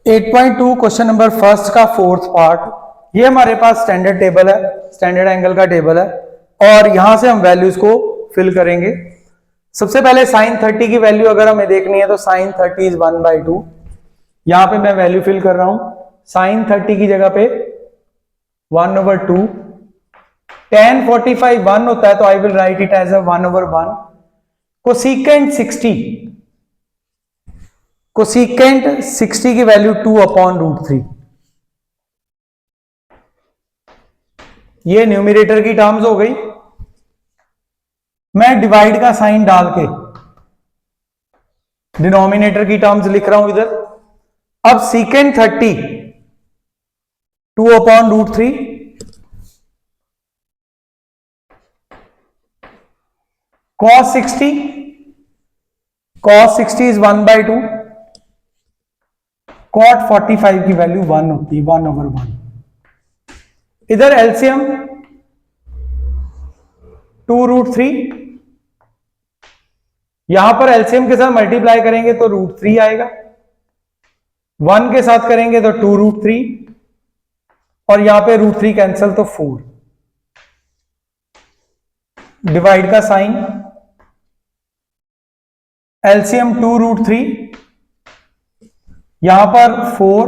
8.2 question number first का fourth part. ये हमारे पास स्टैंडर्ड टेबल है, स्टैंडर्ड एंगल का टेबल है और यहां से हम वैल्यूज को फिल करेंगे। सबसे पहले साइन 30 की वैल्यू अगर हमें देखनी है तो साइन 30 इज 1/2। यहां पे मैं वैल्यू फिल कर रहा हूं। साइन 30 की जगह पे 1/2। tan 45 1 होता है तो I will write it as a 1/1। Cosecant 60 की वैल्यू 2/√3। ये न्यूमरेटर की टर्म्स हो गई। मैं डिवाइड का साइन डाल के डिनोमिनेटर की टर्म्स लिख रहा हूं इधर। अब सीकेंट 30 2/√3 cos 60 इज 1/2। cot 45 की वैल्यू 1 होती है, 1/1। इधर एलसीएम 2√3। यहां पर एलसीएम के साथ मल्टीप्लाई करेंगे तो √3 आएगा, 1 के साथ करेंगे तो 2√3 और यहां पे √3 कैंसिल तो 4। डिवाइड का साइन एलसीएम 2√3, यहां पर 4,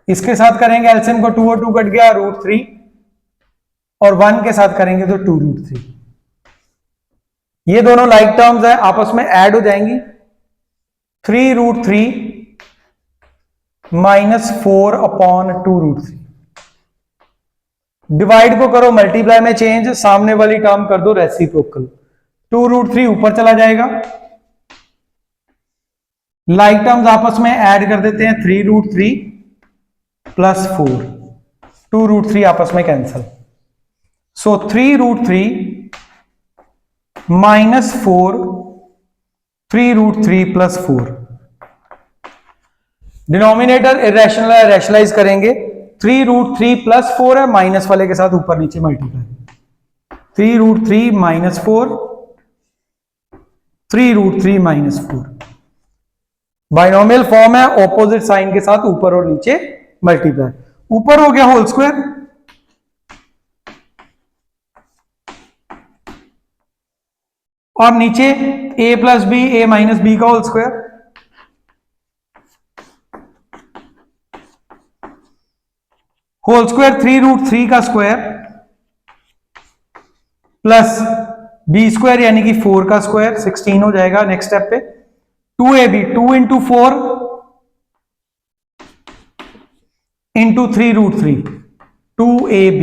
इसके साथ करेंगे एलसीएम को 2 और 2 कट गया √3 और 1 के साथ करेंगे तो 2√3। ये दोनों लाइक टर्म्स है, आपस में ऐड हो जाएंगी। 3√3 -4/2√3। डिवाइड को करो मल्टीप्लाई में चेंज, सामने वाली टर्म कर दो रेसिप्रोकल। 2√3 ऊपर चला जाएगा, लाइक टर्म्स आपस में ऐड कर देते हैं। 3√3 + 4, 2√3 आपस में कैंसल। सो 3√3 -4, 3√3 + 4। डिनोमिनेटर इरेशनल है, रैशनलाइज करेंगे। 3√3 + 4 है, माइनस वाले के साथ ऊपर नीचे मल्टीप्लाई। 3√3 - 4, 3√3 - 4। बाइनोमियल फॉर्म है, ऑपोजिट साइन के साथ ऊपर और नीचे मल्टीप्लाई। ऊपर हो गया होल स्क्वायर, और नीचे a + b a - b का होल स्क्वायर। होल स्क्वायर 3√3 का स्क्वायर प्लस b स्क्वायर यानी कि 4 का स्क्वायर 16 हो जाएगा। नेक्स्ट स्टेप पे 2ab 2 × 4 × 3√3 2ab।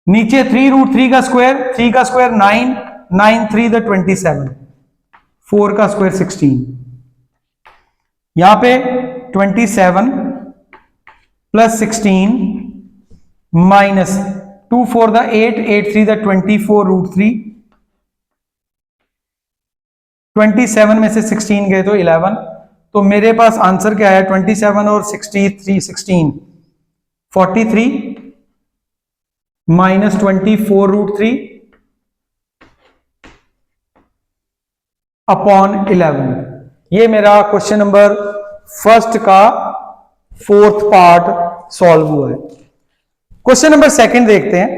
नीचे 3√3 का स्क्वायर, 3 का स्क्वायर 9, 9 3 = 27, 4 का स्क्वायर 16। यहां पे 27 + 16 -2 4 = 8, 8 3 = 24 √3। 27 में से 16 गए तो 11, तो मेरे पास आंसर क्या है? 27 और 63 16 43 -24 √3 अपॉन 11। ये मेरा क्वेश्चन नंबर फर्स्ट का फोर्थ पार्ट सॉल्व हुआ है। क्वेश्चन नंबर सेकंड देखते हैं।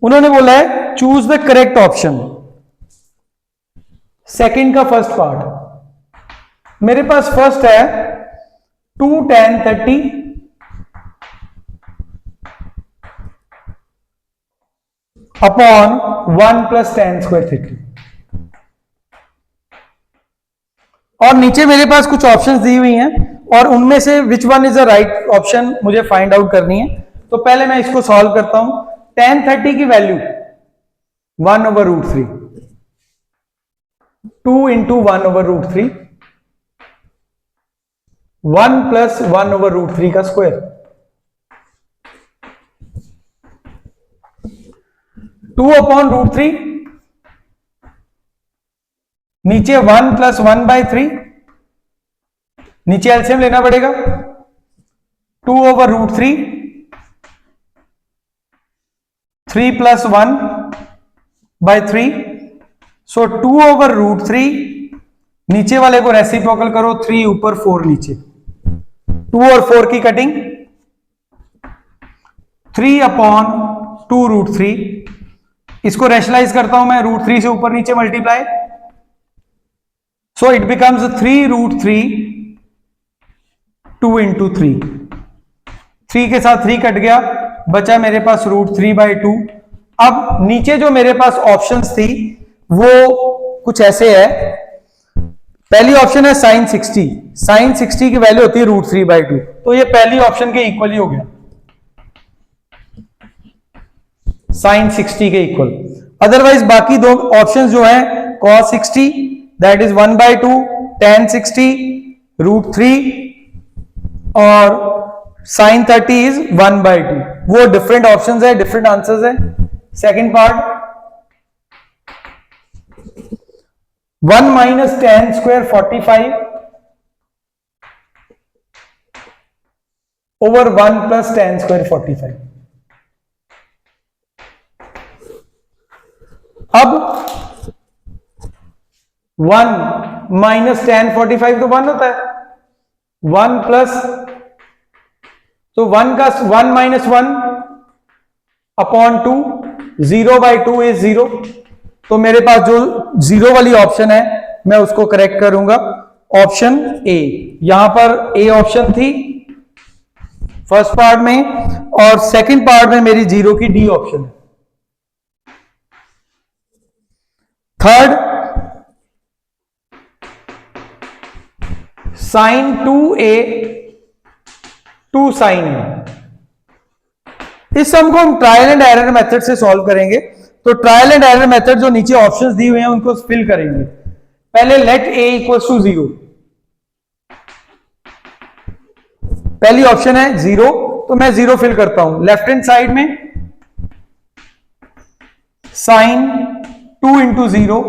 उन्होंने बोला है choose the correct option. Second का फर्स्ट पार्ट मेरे पास फर्स्ट है 2 tan 30 upon 1 + tan square theta, और नीचे मेरे पास कुछ ऑप्शंस दी हुई हैं और उनमें से which one is the right option मुझे फाइंड आउट करनी है। तो पहले मैं इसको सॉल्व करता हूं। tan 30 की वैल्यू 1/√3, 2 × 1/√3, 1 + 1/√3 का स्क्वायर, 2/√3, नीचे 1 + 1/3, नीचे एलसीएम लेना पड़ेगा। 2/√3, 3 + 1/3, सो 2/√3 नीचे वाले को रेसिप्रोकल करो, 3 ऊपर 4 नीचे, 2 और 4 की कटिंग 3/2√3। इसको रैशनलाइज करता हूं मैं, √3 से ऊपर नीचे multiply, so it becomes 3√3 2 into 3। 3 के साथ 3 कट गया, बचा मेरे पास √3/2। अब नीचे जो मेरे पास ऑप्शंस थी वो कुछ ऐसे है। पहली ऑप्शन है sin 60, sin 60 की वैल्यू होती है √3/2, तो ये पहली ऑप्शन के इक्वल ही हो गया, sin 60 के इक्वल। अदरवाइज बाकी दो ऑप्शंस जो हैं cos 60 दैट इज 1/2, tan 60 √3 और sin 30 इज 1/2। वो डिफरेंट ऑप्शंस है, डिफरेंट आंसर्स है। Second part 1 - tan square 45 over 1 + tan square 45। अब 1 - tan 45 तो 1 होता है, 1 प्लस, तो 1 का 1 - 1/2, 0/2 इज 0। तो मेरे पास जो 0 वाली ऑप्शन है मैं उसको करेक्ट करूंगा, ऑप्शन ए। यहां पर ए ऑप्शन थी फर्स्ट पार्ट में, और सेकंड पार्ट में मेरी 0 की डी ऑप्शन है। Third sin 2a 2 sin a। इस सम को हम ट्रायल एंड एरर मेथड से सॉल्व करेंगे। तो ट्रायल एंड एरर मेथड जो नीचे ऑप्शंस दी हुए हैं उनको फिल करेंगे। पहले लेट a = 0, पहली ऑप्शन है 0, तो मैं 0 फिल करता हूं। लेफ्ट हैंड साइड में sin 2 × 0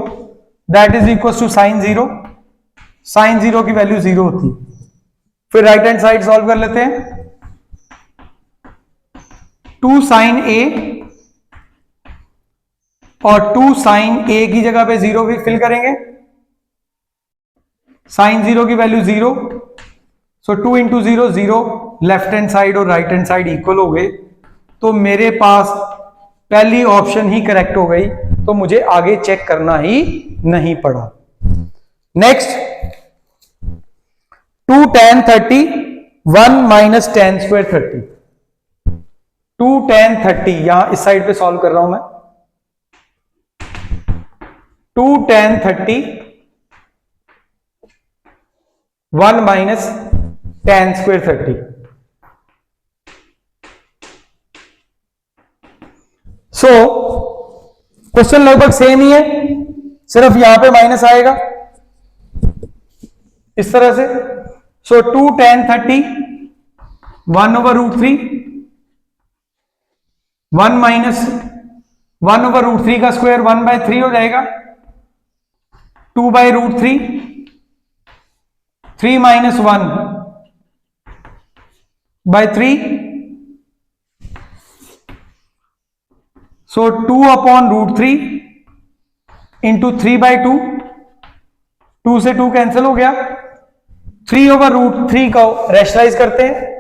that is equal to sin 0, sin 0 की वैल्यू 0 होती। फिर राइट हैंड साइड सॉल्व कर लेते हैं। 2 sin a और 2 sin a की जगह पे 0 भी फिल करेंगे। sin 0 की वैल्यू 0, सो 2 × 0 0। लेफ्ट हैंड साइड और राइट हैंड साइड इक्वल हो गए, तो मेरे पास पहली ऑप्शन ही करेक्ट हो गई, तो मुझे आगे चेक करना ही नहीं पड़ा। Next 2 tan 30 1 - tan square 30। 2 tan 30 यहां इस साइड पे सॉल्व कर रहा हूं मैं। 2 tan 30 1 - tan square 30। So question लगभग सेम ही है, सिर्फ यहां पे माइनस आएगा इस तरह से। सो 2 tan 30 1/√3, 1 - 1/√3 का स्क्वायर 1/3 हो जाएगा, 2/√3, 3 - 1/3, सो 2/√3 इंटू 3/2, 2 से 2 कैंसिल हो गया। 3/√3 को रैशनलाइज करते हैं,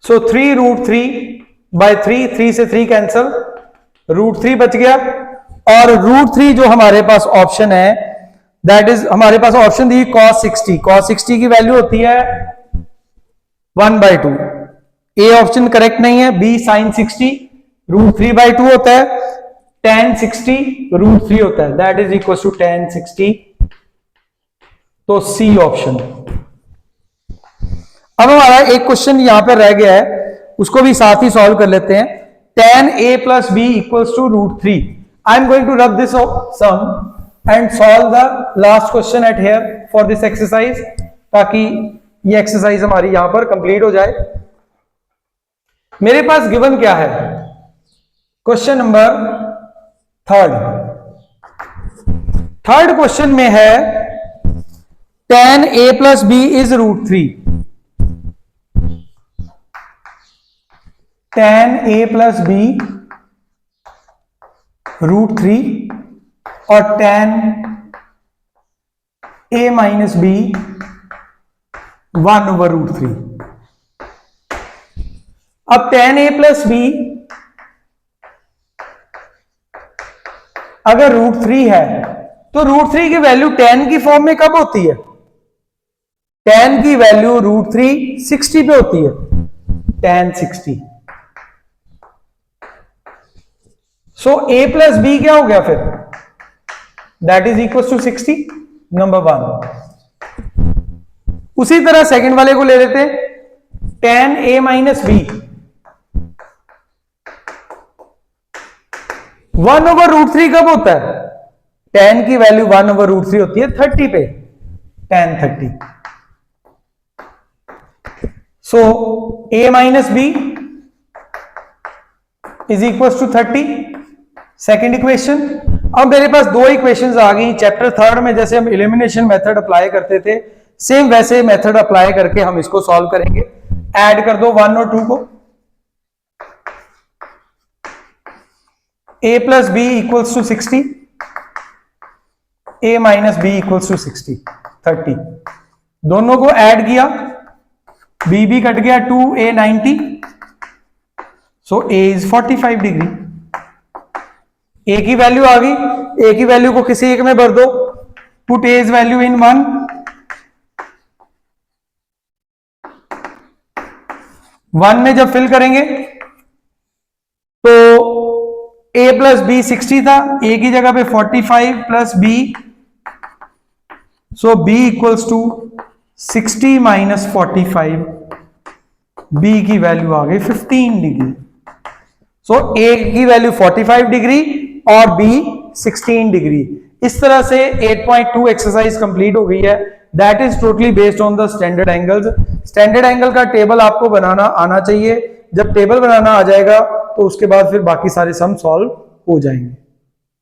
सो 3√3/3, 3 से 3 कैंसिल, √3 बच गया। और √3 जो हमारे पास ऑप्शन है दैट इज, हमारे पास ऑप्शन दी cos 60, cos 60 की वैल्यू होती है 1/2। ए ऑप्शन करेक्ट नहीं है, बी sin 60 √3/2 होता है, tan 60 √3 होता है, that is equal to tan 60, तो सी ऑप्शन। अब हमारा एक क्वेश्चन यहां पर रह गया है, उसको भी साथ ही सॉल्व कर लेते हैं। tan a + b = √3। I am going to rub this sum and solve the last question at here for this exercise, ताकि ये एक्सरसाइज हमारी यहां पर कंप्लीट हो जाए। मेरे पास गिवन क्या है, क्वेश्चन नंबर थर्ड क्वेश्चन में है tan a + b = √3। tan a + b √3 और tan a माइनस बी 1/√3। अब tan a प्लस बी अगर √3 है तो √3 की वैल्यू tan की फॉर्म में कब होती है? tan की वैल्यू √3 60 पे होती है, tan 60। So a plus B क्या हो गया फिर? That is equal to 60, number 1। उसी तरह सेकंड वाले को ले लेते हैं, tan a माइनस बी 1/√3 कब होता है? tan की वैल्यू 1/√3 होती है 30 पे, tan 30। So a minus B is equal to 30, second equation. अब मेरे पास दो इक्वेशंस आ गई। चैप्टर 3 में जैसे हम एलिमिनेशन मेथड अप्लाई करते थे, सेम वैसे मेथड अप्लाई करके हम इसको सॉल्व करेंगे। ऐड कर दो 1 और 2 को। a plus B equals to 60, a minus B equals to 60, 30। दोनों को ऐड किया, b भी कट गया, 2a 90, so a is 45 degree. a की वैल्यू आ गई, a की वैल्यू को किसी एक में भर दो, पुट a's वैल्यू इन 1, में जब फिल करेंगे तो a प्लस बी 60 था, a की जगह पे 45 plus b, so b equals to 60 minus 45, b की वैल्यू आ गई 15 डिग्री। सो a की वैल्यू 45 डिग्री और b 16 डिग्री। इस तरह से 8.2 एक्सरसाइज कंप्लीट हो गई है। That is totally based on the standard angles. Standard angle का टेबल आपको बनाना आना चाहिए। जब टेबल बनाना आ जाएगा तो उसके बाद फिर बाकी सारे सम सॉल्व हो जाएंगे।